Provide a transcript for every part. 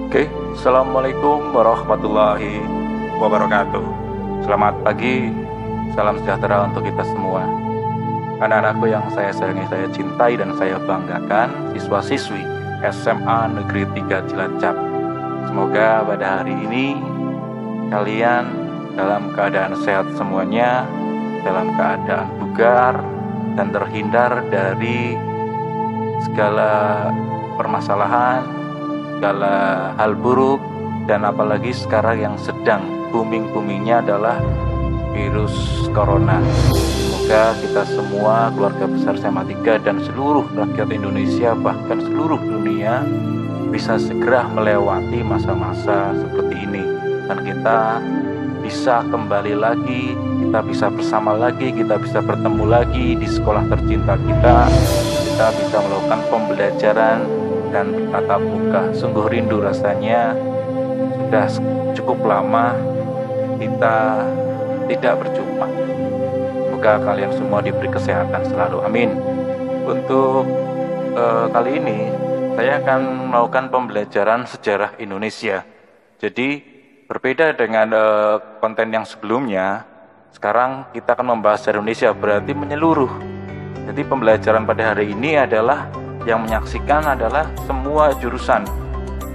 Oke, Assalamualaikum warahmatullahi wabarakatuh. Selamat pagi, salam sejahtera untuk kita semua. Anak-anakku yang saya sayangi, saya cintai, dan saya banggakan, siswa-siswi SMA Negeri 3 Cilacap. Semoga pada hari ini kalian dalam keadaan sehat semuanya, dalam keadaan bugar, dan terhindar dari segala permasalahan, segala hal buruk, dan apalagi sekarang yang sedang booming-boomingnya adalah virus corona. Semoga kita semua, keluarga besar SMA 3 dan seluruh rakyat Indonesia, bahkan seluruh dunia, bisa segera melewati masa-masa seperti ini, dan kita bisa kembali lagi, kita bisa bersama lagi, kita bisa bertemu lagi di sekolah tercinta kita bisa melakukan pembelajaran dan tatap muka. Sungguh rindu rasanya, sudah cukup lama kita tidak berjumpa. Semoga kalian semua diberi kesehatan selalu, amin. Untuk kali ini saya akan melakukan pembelajaran sejarah Indonesia. Jadi berbeda dengan konten yang sebelumnya, sekarang kita akan membahas sejarah Indonesia, berarti menyeluruh. Jadi pembelajaran pada hari ini adalah yang menyaksikan adalah semua jurusan,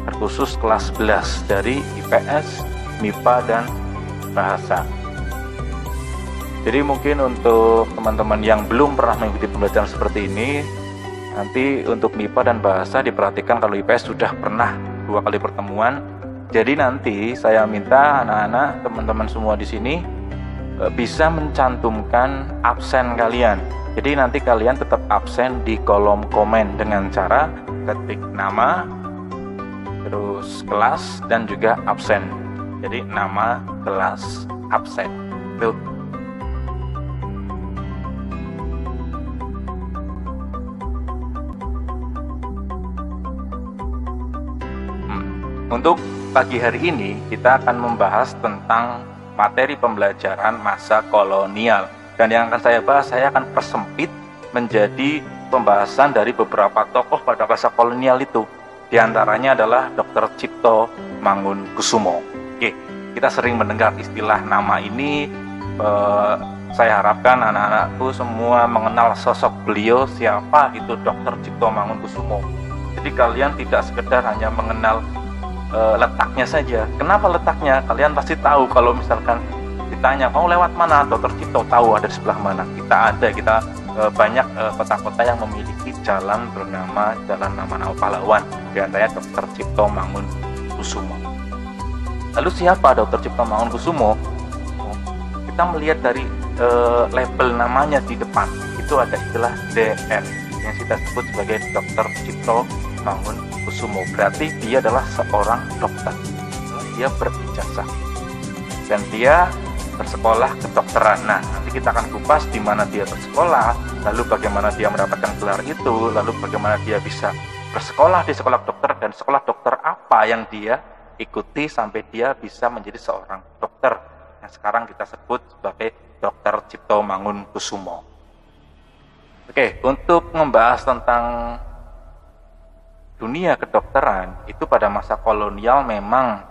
terkhusus kelas 11 dari IPS, MIPA, dan Bahasa. Jadi mungkin untuk teman-teman yang belum pernah mengikuti pembelajaran seperti ini, nanti untuk MIPA dan Bahasa diperhatikan kalau IPS sudah pernah 2 kali pertemuan. Jadi nanti saya minta anak-anak, teman-teman semua di sini bisa mencantumkan absen kalian. Jadi nanti kalian tetap absen di kolom komen dengan cara ketik nama, terus kelas, dan juga absen. Jadi nama, kelas, absen. Tuh. Untuk pagi hari ini kita akan membahas tentang materi pembelajaran masa kolonial. Dan yang akan saya bahas, saya akan persempit menjadi pembahasan dari beberapa tokoh pada masa kolonial itu. Di antaranya adalah Dr. Cipto Mangunkusumo. Oke, kita sering mendengar istilah nama ini. Saya harapkan anak-anakku semua mengenal sosok beliau, siapa itu Dr. Cipto Mangunkusumo. Jadi kalian tidak sekedar hanya mengenal letaknya saja. Kenapa letaknya? Kalian pasti tahu kalau misalkan ditanya, mau lewat mana? Dr. Cipto tahu ada di sebelah mana. Kita banyak kota-kota yang memiliki jalan bernama Jalan Nama-Nama Pahlawan. Di antaranya Dr. Cipto Mangunkusumo. Lalu siapa Dr. Cipto Mangunkusumo? Kita melihat dari label namanya di depan. Itu ada istilah DR yang kita sebut sebagai Dr. Cipto Mangunkusumo. Berarti dia adalah seorang dokter. Dia berijazah dan dia bersekolah kedokteran. Nah, nanti kita akan kupas di mana dia bersekolah, lalu bagaimana dia mendapatkan gelar itu, lalu bagaimana dia bisa bersekolah di sekolah dokter, dan sekolah dokter apa yang dia ikuti sampai dia bisa menjadi seorang dokter yang sekarang kita sebut sebagai Dr. Cipto Mangunkusumo. Oke, untuk membahas tentang dunia kedokteran itu pada masa kolonial memang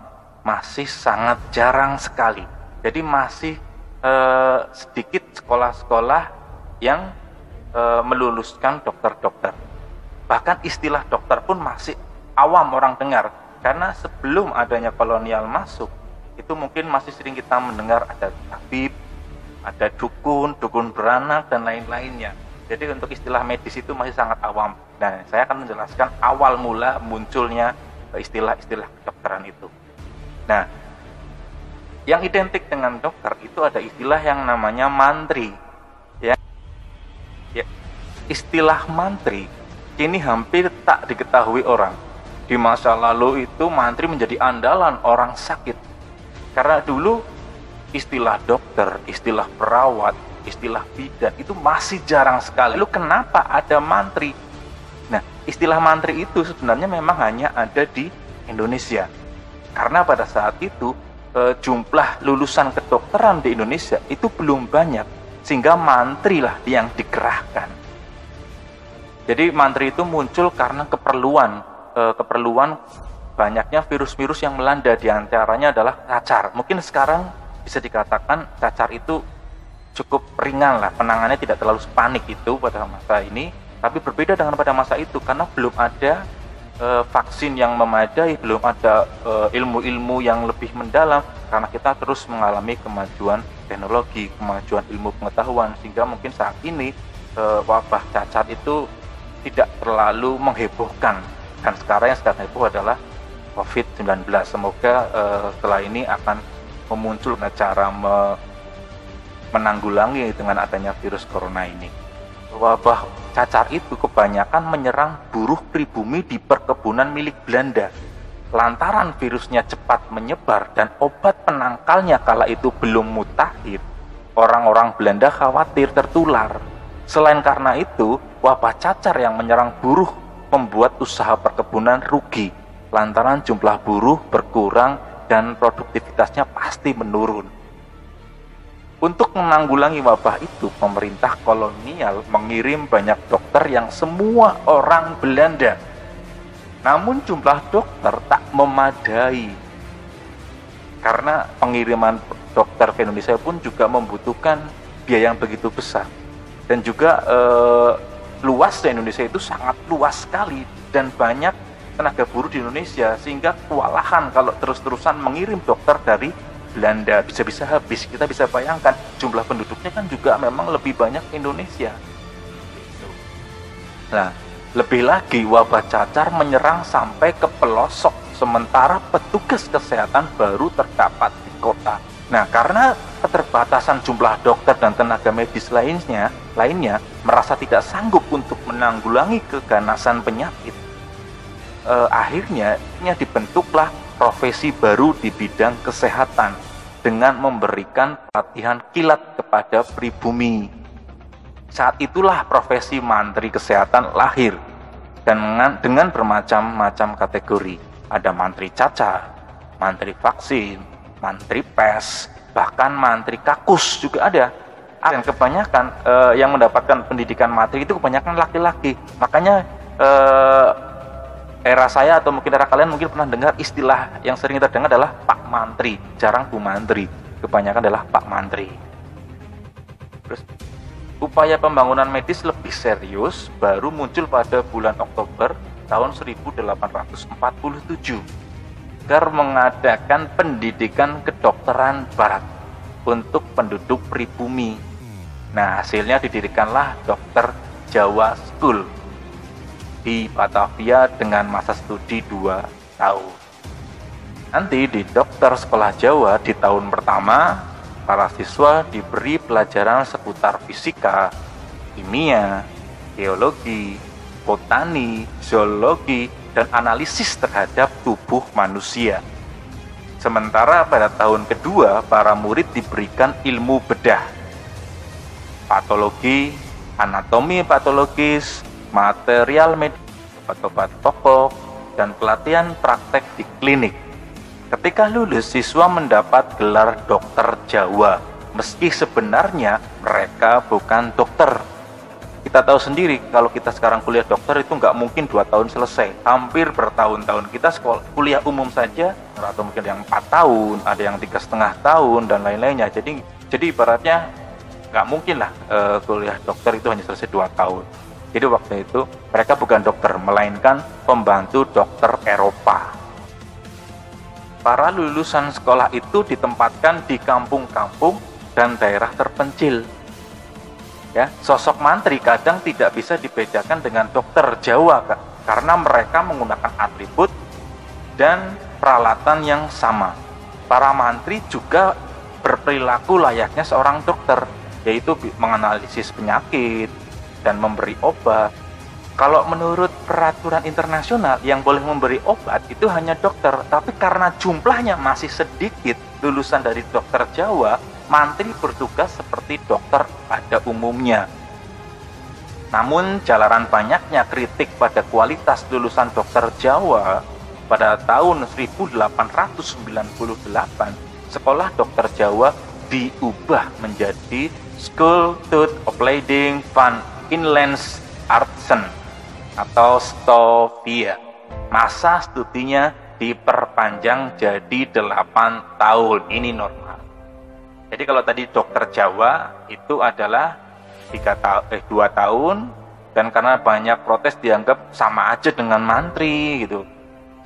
masih sangat jarang sekali. Jadi masih sedikit sekolah-sekolah yang meluluskan dokter-dokter. Bahkan istilah dokter pun masih awam orang dengar. Karena sebelum adanya kolonial masuk, itu mungkin masih sering kita mendengar ada tabib, ada dukun, dukun beranak, dan lain-lainnya. Jadi untuk istilah medis itu masih sangat awam. Nah, saya akan menjelaskan awal mula munculnya istilah-istilah kedokteran itu. Nah, yang identik dengan dokter itu ada istilah yang namanya mantri. Ya, istilah mantri kini hampir tak diketahui orang. Di masa lalu itu mantri menjadi andalan orang sakit. Karena dulu istilah dokter, istilah perawat, istilah bidan itu masih jarang sekali. Lalu kenapa ada mantri? Nah, istilah mantri itu sebenarnya memang hanya ada di Indonesia. Karena pada saat itu jumlah lulusan kedokteran di Indonesia itu belum banyak, sehingga mantri lah yang dikerahkan. Jadi mantri itu muncul karena keperluan banyaknya virus-virus yang melanda, diantaranya adalah cacar. Mungkin sekarang bisa dikatakan cacar itu cukup ringan lah, penanganannya tidak terlalu panik itu pada masa ini, tapi berbeda dengan pada masa itu karena belum ada vaksin yang memadai, belum ada ilmu-ilmu yang lebih mendalam, karena kita terus mengalami kemajuan teknologi, kemajuan ilmu pengetahuan, sehingga mungkin saat ini wabah cacar itu tidak terlalu menghebohkan. Dan sekarang yang sedang heboh adalah COVID-19. Semoga setelah ini akan memuncul cara menanggulangi dengan adanya virus corona ini. Wabah cacar itu kebanyakan menyerang buruh pribumi di perkebunan milik Belanda. Lantaran virusnya cepat menyebar dan obat penangkalnya kala itu belum mutakhir, orang-orang Belanda khawatir tertular. Selain karena itu, wabah cacar yang menyerang buruh membuat usaha perkebunan rugi, lantaran jumlah buruh berkurang dan produktivitasnya pasti menurun. Untuk menanggulangi wabah itu, pemerintah kolonial mengirim banyak dokter yang semua orang Belanda. Namun jumlah dokter tak memadai. Karena pengiriman dokter ke Indonesia pun juga membutuhkan biaya yang begitu besar. Dan juga luasnya Indonesia itu sangat luas sekali dan banyak tenaga buruh di Indonesia, sehingga kewalahan kalau terus-terusan mengirim dokter dari Belanda, bisa-bisa habis. Kita bisa bayangkan jumlah penduduknya kan juga memang lebih banyak Indonesia. Nah, lebih lagi wabah cacar menyerang sampai ke pelosok, sementara petugas kesehatan baru terdapat di kota. Nah, karena keterbatasan jumlah dokter dan tenaga medis lainnya merasa tidak sanggup untuk menanggulangi keganasan penyakit, akhirnya dibentuklah profesi baru di bidang kesehatan dengan memberikan pelatihan kilat kepada pribumi. Saat itulah profesi mantri kesehatan lahir dengan bermacam-macam kategori. Ada mantri cacar, mantri vaksin, mantri pes, bahkan mantri kakus juga ada. Dan kebanyakan yang mendapatkan pendidikan mantri itu kebanyakan laki-laki. Makanya era saya atau mungkin era kalian mungkin pernah dengar istilah yang sering kita dengar adalah Pak Mantri, jarang Bu Mantri, kebanyakan adalah Pak Mantri. Terus upaya pembangunan medis lebih serius baru muncul pada bulan Oktober tahun 1847 agar mengadakan pendidikan kedokteran barat untuk penduduk pribumi. Nah, hasilnya didirikanlah Dokter Jawa School di Batavia dengan masa studi 2 tahun. Nanti di dokter sekolah Jawa di tahun pertama, para siswa diberi pelajaran seputar fisika, kimia, geologi, botani, zoologi, dan analisis terhadap tubuh manusia. Sementara pada tahun kedua, para murid diberikan ilmu bedah, patologi, anatomi patologis, material medis, obat-obat pokok, dan pelatihan praktek di klinik. Ketika lulus, siswa mendapat gelar dokter Jawa, meski sebenarnya mereka bukan dokter. Kita tahu sendiri kalau kita sekarang kuliah dokter itu nggak mungkin 2 tahun selesai, hampir bertahun-tahun. Kita kuliah umum saja, atau mungkin yang 4 tahun, ada yang 3,5 tahun, dan lain-lainnya. Jadi ibaratnya nggak mungkin lah kuliah dokter itu hanya selesai 2 tahun. Jadi waktu itu mereka bukan dokter, melainkan pembantu dokter Eropa. Para lulusan sekolah itu ditempatkan di kampung-kampung dan daerah terpencil. Ya, sosok mantri kadang tidak bisa dibedakan dengan dokter Jawa karena mereka menggunakan atribut dan peralatan yang sama. Para mantri juga berperilaku layaknya seorang dokter, yaitu menganalisis penyakit dan memberi obat. Kalau menurut peraturan internasional yang boleh memberi obat itu hanya dokter, tapi karena jumlahnya masih sedikit lulusan dari dokter Jawa, mantri bertugas seperti dokter pada umumnya. Namun jalanan banyaknya kritik pada kualitas lulusan dokter Jawa, pada tahun 1898 sekolah dokter Jawa diubah menjadi School Tooth Opleiding van Inlandse Artsen atau STOVIA. Masa studinya diperpanjang jadi 8 tahun. Ini normal. Jadi kalau tadi dokter Jawa itu adalah 2 tahun, dan karena banyak protes dianggap sama aja dengan mantri gitu.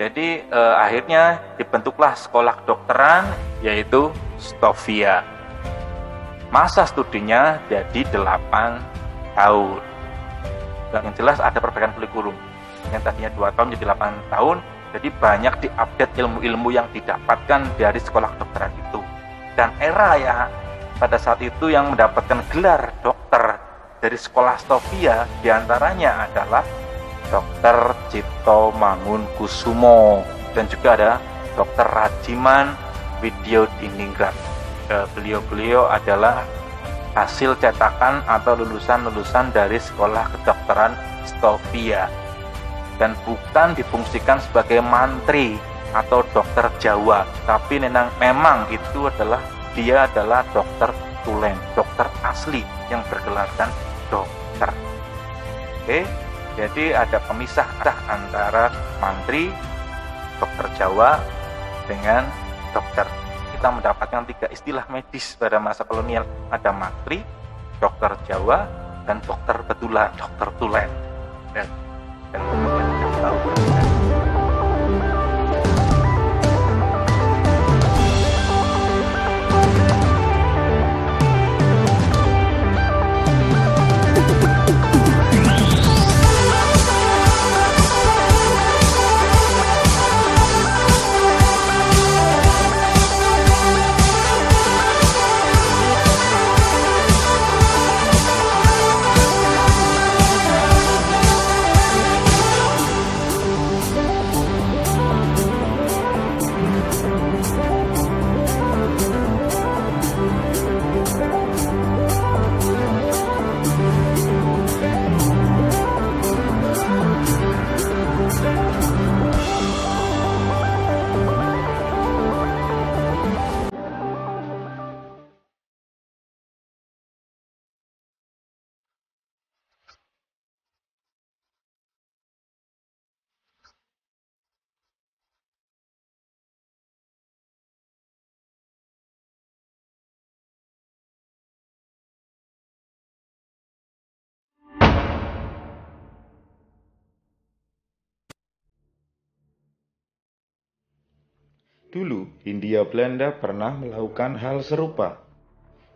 Jadi akhirnya dibentuklah sekolah kedokteran, yaitu Stovia. Masa studinya jadi 8 tahun. Dan yang jelas ada perbaikan kurikulum. Yang tadinya 2 tahun jadi 8 tahun, jadi banyak diupdate ilmu-ilmu yang didapatkan dari sekolah kedokteran itu. Dan era ya pada saat itu yang mendapatkan gelar dokter dari sekolah Stovia diantaranya adalah Dr. Cipto Mangunkusumo, dan juga ada Dr. Rajiman Widyodiningrat. Beliau-beliau adalah hasil cetakan atau lulusan-lulusan dari sekolah kedokteran Stovia, dan bukan difungsikan sebagai mantri atau dokter Jawa, tapi memang itu adalah dokter tulen, dokter asli yang bergelarkan dokter. Oke, jadi ada pemisah antara mantri, dokter Jawa dengan dokter. Kita mendapatkan 3 istilah medis pada masa kolonial, ada mantri, dokter Jawa, dan dokter betulan, dokter tulen. Dan kemudian kita tahu dulu, Hindia Belanda pernah melakukan hal serupa.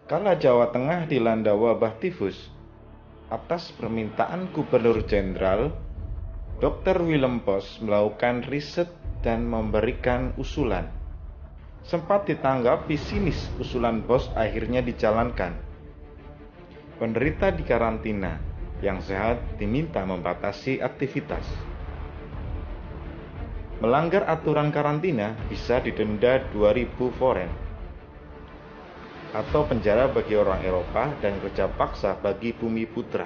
Kala Jawa Tengah dilanda wabah tifus, atas permintaan Gubernur Jenderal, Dr. Willem Post melakukan riset dan memberikan usulan. Sempat ditanggapi sinis, usulan Post akhirnya dijalankan. Penderita dikarantina, yang sehat diminta membatasi aktivitas. Melanggar aturan karantina bisa didenda 2.000 foren atau penjara bagi orang Eropa dan kerja paksa bagi bumi putra.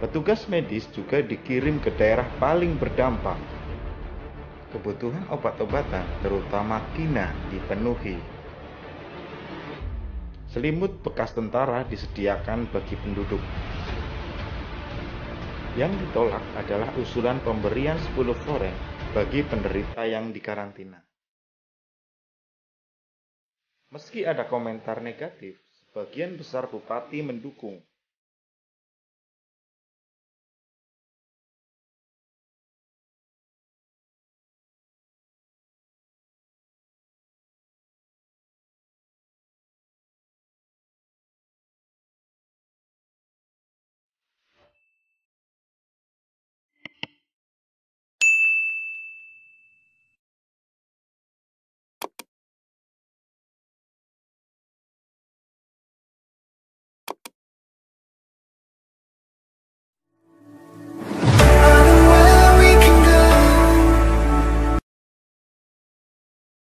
Petugas medis juga dikirim ke daerah paling berdampak. Kebutuhan obat-obatan, terutama kina, dipenuhi. Selimut bekas tentara disediakan bagi penduduk. Yang ditolak adalah usulan pemberian 10 foren bagi penderita yang dikarantina. Meski ada komentar negatif, sebagian besar bupati mendukung